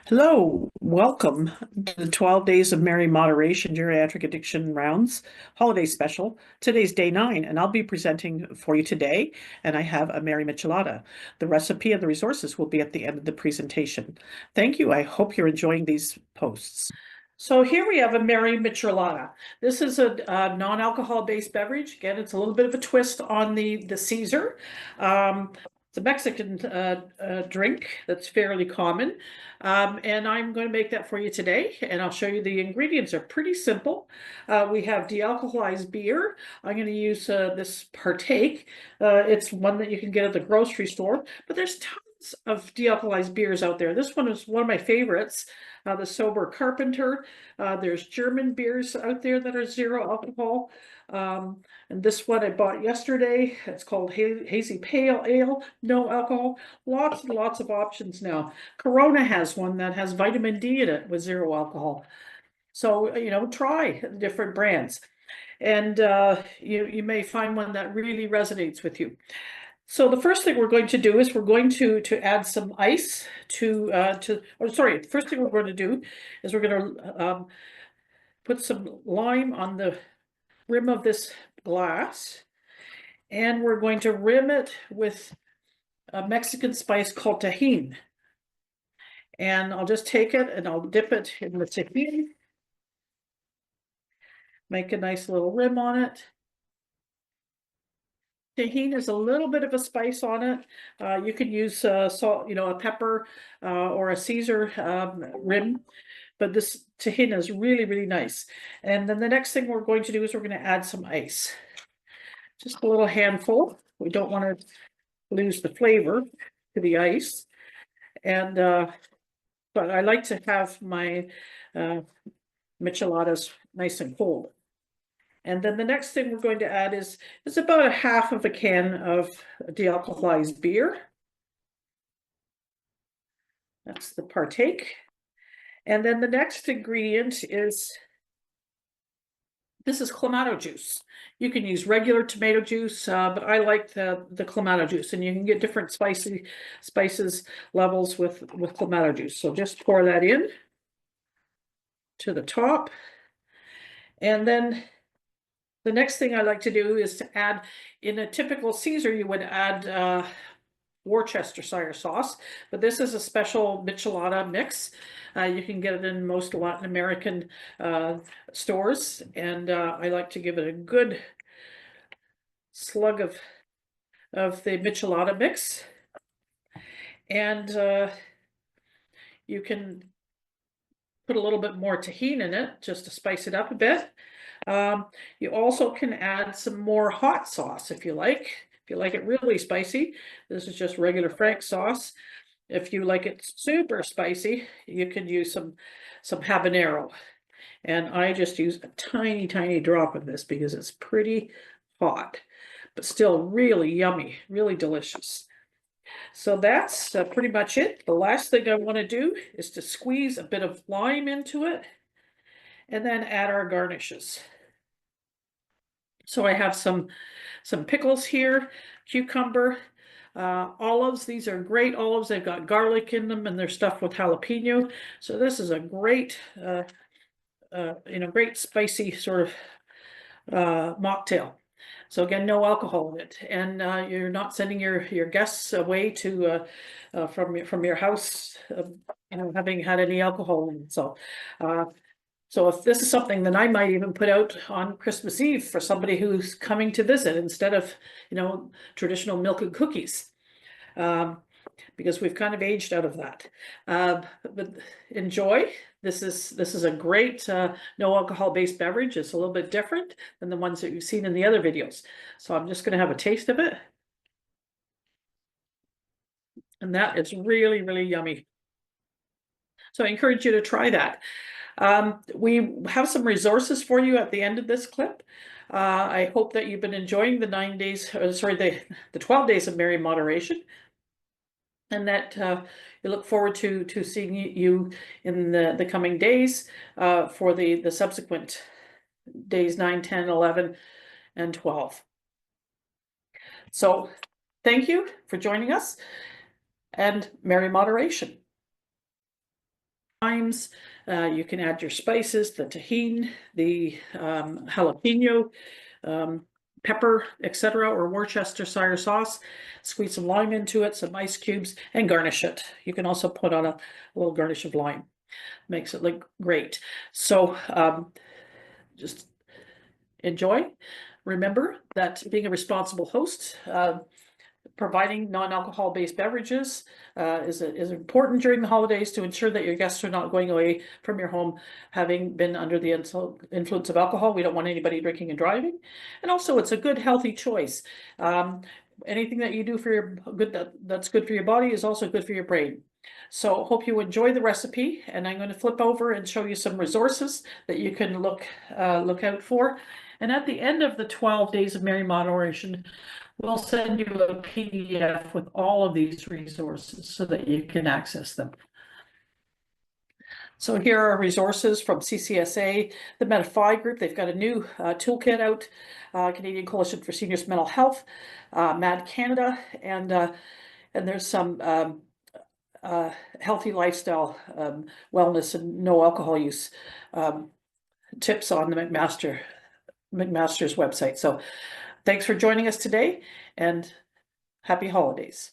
Hello, welcome to the 12 Days of Merry Moderation Geriatric Addiction Rounds Holiday Special. Today's day 9, and I'll be presenting for you today, and I have a Merry Michelada. The recipe and the resources will be at the end of the presentation. Thank you. I hope you're enjoying these posts. So here we have a Merry Michelada. This is a non-alcohol based beverage. Again, it's a little bit of a twist on the Caesar. It's a Mexican drink that's fairly common. And I'm going to make that for you today, and I'll show you the ingredients are pretty simple. We have dealcoholized beer. I'm going to use this Partake. It's one that you can get at the grocery store, but there's tons of dealcoholized beers out there. This one is one of my favorites, the Sober Carpenter. There's German beers out there that are zero alcohol. And this one I bought yesterday. It's called Hazy Pale Ale, no alcohol. Lots and lots of options now. Corona has one that has vitamin D in it with zero alcohol. So, try different brands. And you may find one that really resonates with you. So the first thing we're going to do is we're going to add some ice the first thing we're going to do is we're going to put some lime on the rim of this glass, and we're going to rim it with a Mexican spice called Tajin. And I'll just take it and I'll dip it in the Tajin, make a nice little rim on it. Tajin is a little bit of a spice on it. You can use salt, a pepper or a Caesar rim, but this Tajin is really, really nice. And then the next thing we're going to do is we're going to add some ice. Just a little handful. We don't want to lose the flavor to the ice. And but I like to have my micheladas nice and cold. And then the next thing we're going to add is about a half of a can of dealcoholized beer. That's the Partake. And then the next ingredient is, this is Clamato juice. You can use regular tomato juice, but I like the Clamato juice, and you can get different spices levels with Clamato juice. So just pour that in to the top. And then the next thing I like to do is to add, in a typical Caesar, you would add Worcestershire sauce, but this is a special michelada mix. You can get it in most Latin American stores, and I like to give it a good slug of the michelada mix. And you can put a little bit more Tajín in it just to spice it up a bit. You also can add some more hot sauce if you like. If you like it really spicy, this is just regular Frank sauce. If you like it super spicy, you can use some habanero. And I just use a tiny, tiny drop of this because it's pretty hot, but still really yummy, really delicious. So that's pretty much it. The last thing I want to do is to squeeze a bit of lime into it and then add our garnishes. So I have some pickles here, cucumber, olives. These are great olives. They've got garlic in them and they're stuffed with jalapeno. So this is a great, great spicy sort of mocktail. So again, no alcohol in it, and you're not sending your guests away to from your house, having had any alcohol in it. So so if this is something, then I might even put out on Christmas Eve for somebody who's coming to visit instead of, traditional milk and cookies, because we've kind of aged out of that. But enjoy. This is a great no alcohol based beverage. It's a little bit different than the ones that you've seen in the other videos. So I'm just going to have a taste of it. And that is really, really yummy. So I encourage you to try that. We have some resources for you at the end of this clip. I hope that you've been enjoying the 9 days, the 12 days of Merry Moderation, and that we look forward to seeing you in the coming days for the subsequent days 9, 10, 11, and 12. So thank you for joining us, and Merry Moderation. limes. You can add your spices, the Tajín, the jalapeno, pepper, etc., or Worcestershire sauce. Squeeze some lime into it, some ice cubes, and garnish it. You can also put on a little garnish of lime. Makes it look great. So just enjoy. Remember that being a responsible host, providing non-alcohol based beverages is important during the holidays to ensure that your guests are not going away from your home having been under the influence of alcohol. We don't want anybody drinking and driving. And also it's a good healthy choice. Anything that you do for your that's good for your body is also good for your brain. So hope you enjoy the recipe, and I'm going to flip over and show you some resources that you can look out for. And at the end of the 12 days of Merry Moderation, we'll send you a PDF with all of these resources so that you can access them. So here are resources from CCSA, the Meta-Phi group. They've got a new toolkit out, Canadian Coalition for Seniors Mental Health, MAD Canada, and there's some healthy lifestyle, wellness, and no alcohol use tips on the McMaster's website. So thanks for joining us today, and happy holidays.